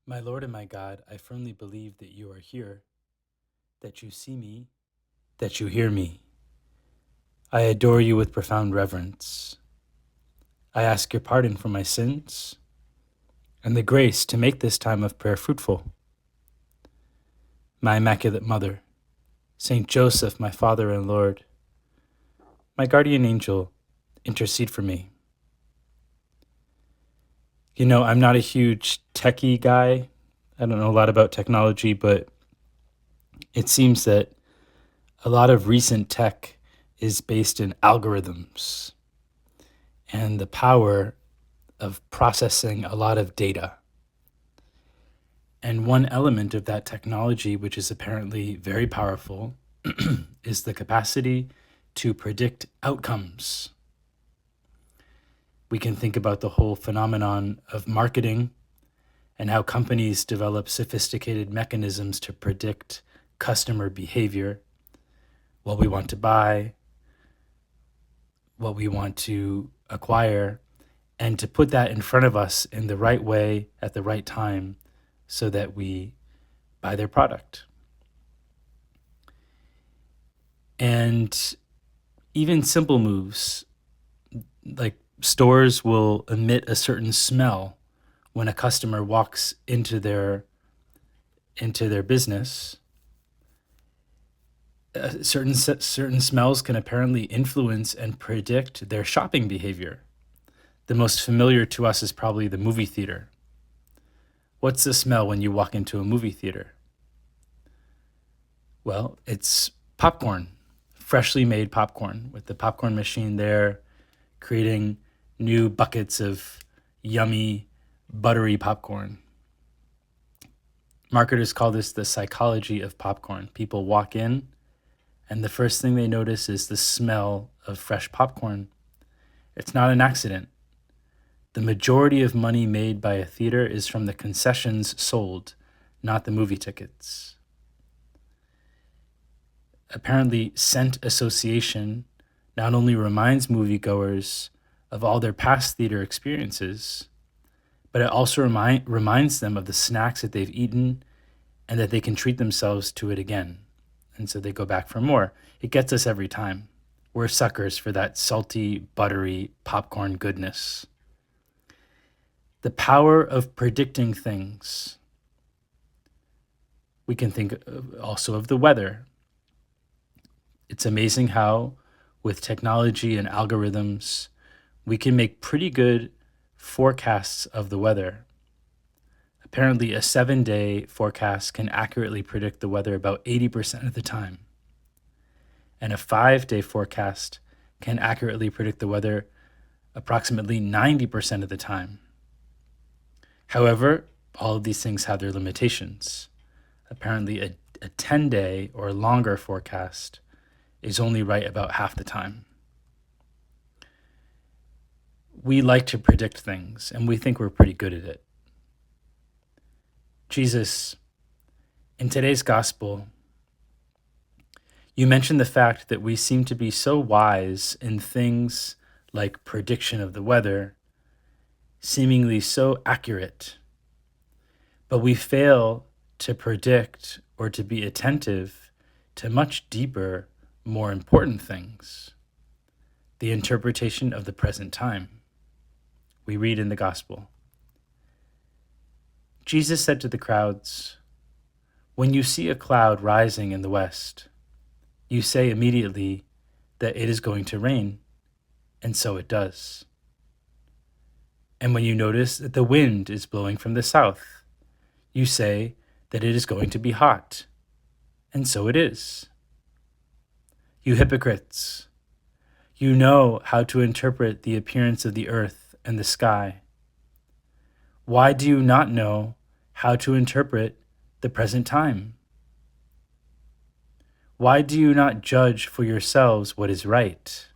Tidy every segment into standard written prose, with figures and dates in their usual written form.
My Lord and my God, I firmly believe that you are here, that you see me, that you hear me. I adore you with profound reverence. I ask your pardon for my sins and the grace to make this time of prayer fruitful. My Immaculate Mother, Saint Joseph, my Father and Lord, my guardian angel, intercede for me. You know, I'm not a huge techie guy. I don't know a lot about technology, but it seems that a lot of recent tech is based in algorithms and the power of processing a lot of data. And one element of that technology, which is apparently very powerful, is the capacity to predict outcomes. We can think about the whole phenomenon of marketing and how companies develop sophisticated mechanisms to predict customer behavior, what we want to buy, what we want to acquire, and to put that in front of us in the right way at the right time so that we buy their product. And even simple moves, like stores will emit a certain smell when a customer walks into their business. Certain smells can apparently influence and predict their shopping behavior. The most familiar to us is probably the movie theater. What's the smell when you walk into a movie theater? Well, it's popcorn, freshly made popcorn, with the popcorn machine there creating new buckets of yummy, buttery popcorn. Marketers call this the psychology of popcorn. People walk in, and the first thing they notice is the smell of fresh popcorn. It's not an accident. The majority of money made by a theater is from the concessions sold, not the movie tickets. Apparently, scent association not only reminds moviegoers of all their past theater experiences, but it also reminds them of the snacks that they've eaten and that they can treat themselves to it again. And so they go back for more. It gets us every time. We're suckers for that salty, buttery popcorn goodness. The power of predicting things. We can think also of the weather. It's amazing how, with technology and algorithms, we can make pretty good forecasts of the weather. Apparently, a 7-day forecast can accurately predict the weather about 80% of the time. And a 5-day forecast can accurately predict the weather approximately 90% of the time. However, all of these things have their limitations. Apparently, a 10-day or longer forecast is only right about half the time. We like to predict things, and we think we're pretty good at it. Jesus, in today's gospel, you mentioned the fact that we seem to be so wise in things like prediction of the weather, seemingly so accurate, but we fail to predict or to be attentive to much deeper, more important things. The interpretation of the present time. We read in the gospel. Jesus said to the crowds, "When you see a cloud rising in the west, you say immediately that it is going to rain, and so it does. And when you notice that the wind is blowing from the south, you say that it is going to be hot, and so it is. You hypocrites, you know how to interpret the appearance of the earth and the sky. Why do you not know how to interpret the present time? Why do you not judge for yourselves what is right?"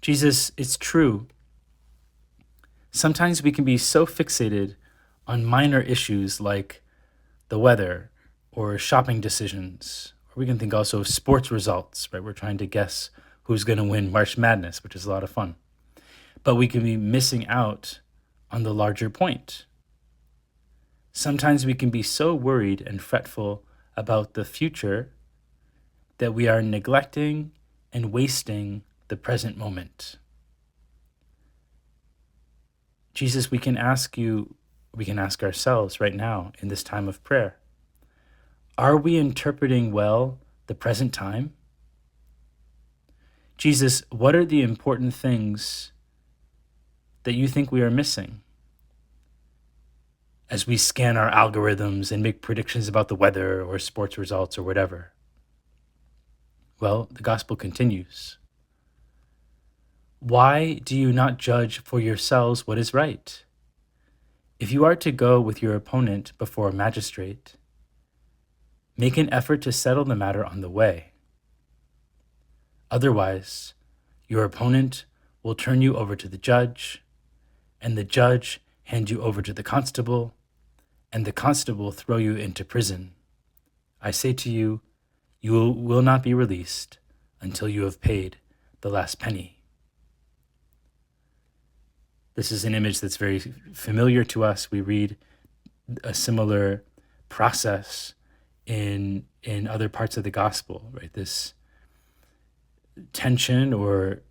Jesus, it's true. Sometimes we can be so fixated on minor issues like the weather or shopping decisions, or we can think also of sports results, right? We're trying to guess who's going to win March Madness, which is a lot of fun. But we can be missing out on the larger point. Sometimes we can be so worried and fretful about the future that we are neglecting and wasting the present moment. Jesus, we can ask ourselves right now in this time of prayer, are we interpreting well the present time? Jesus, what are the important things that you think we are missing as we scan our algorithms and make predictions about the weather or sports results or whatever? Well, the gospel continues. Why do you not judge for yourselves what is right? If you are to go with your opponent before a magistrate, make an effort to settle the matter on the way. Otherwise, your opponent will turn you over to the judge, and the judge hand you over to the constable, and the constable throw you into prison. I say to you, you will not be released until you have paid the last penny. This is an image that's very familiar to us. We read a similar process in other parts of the gospel, right? This tension or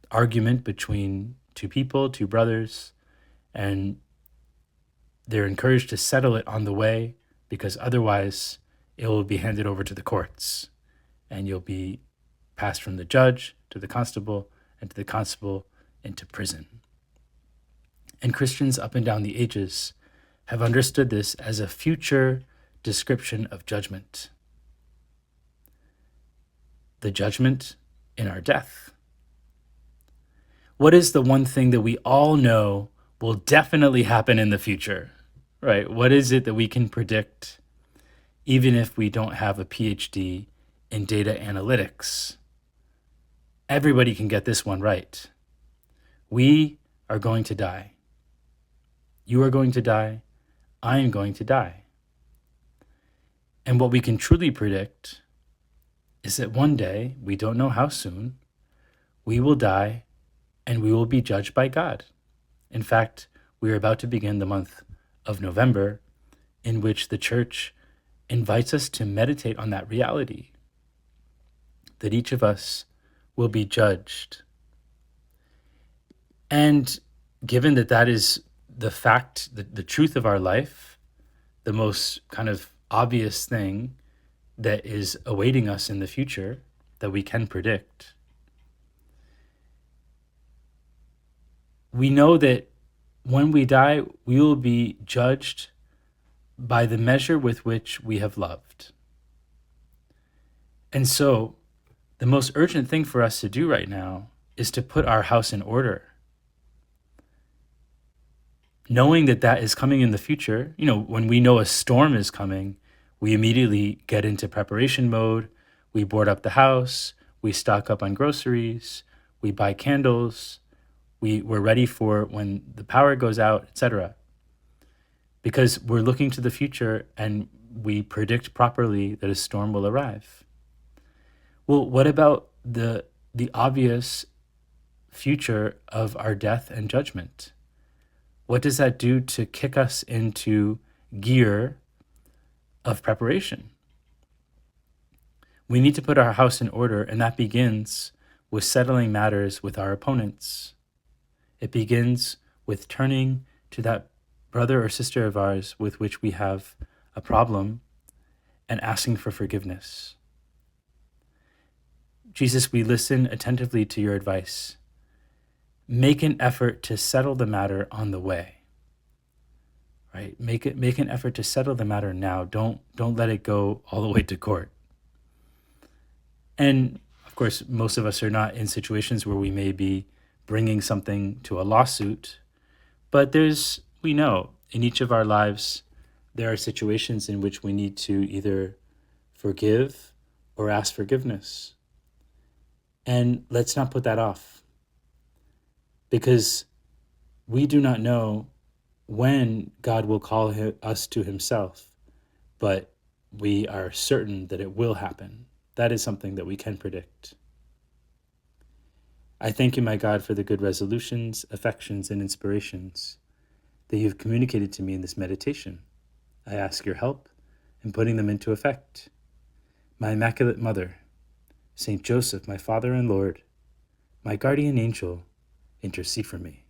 argument between two people, two brothers, and they're encouraged to settle it on the way because otherwise it will be handed over to the courts and you'll be passed from the judge to the constable and to the constable into prison. And Christians up and down the ages have understood this as a future description of judgment. The judgment in our death. What is the one thing that we all know will definitely happen in the future, right? What is it that we can predict even if we don't have a PhD in data analytics? Everybody can get this one right. We are going to die. You are going to die. I am going to die. And what we can truly predict is that one day, we don't know how soon, we will die and we will be judged by God. In fact, we are about to begin the month of November, in which the church invites us to meditate on that reality, that each of us will be judged. And given that that is the fact, the truth of our life, the most kind of obvious thing that is awaiting us in the future that we can predict, we know that when we die, we will be judged by the measure with which we have loved. And so the most urgent thing for us to do right now is to put our house in order. Knowing that that is coming in the future, when we know a storm is coming, we immediately get into preparation mode. We board up the house, we stock up on groceries, we buy candles, we're ready for when the power goes out, etc. Because we're looking to the future and we predict properly that a storm will arrive. Well, what about the obvious future of our death and judgment? What does that do to kick us into gear of preparation? We need to put our house in order, and that begins with settling matters with our opponents. It begins with turning to that brother or sister of ours with which we have a problem and asking for forgiveness. Jesus, we listen attentively to your advice. Make an effort to settle the matter on the way. Right? Make an effort to settle the matter now. Don't let it go all the way to court. And of course, most of us are not in situations where we may be bringing something to a lawsuit, but we know in each of our lives, there are situations in which we need to either forgive or ask forgiveness. And let's not put that off, because we do not know when God will call us to himself, but we are certain that it will happen. That is something that we can predict. I thank you, my God, for the good resolutions, affections, and inspirations that you have communicated to me in this meditation. I ask your help in putting them into effect. My Immaculate Mother, Saint Joseph, my Father and Lord, my guardian angel, intercede for me.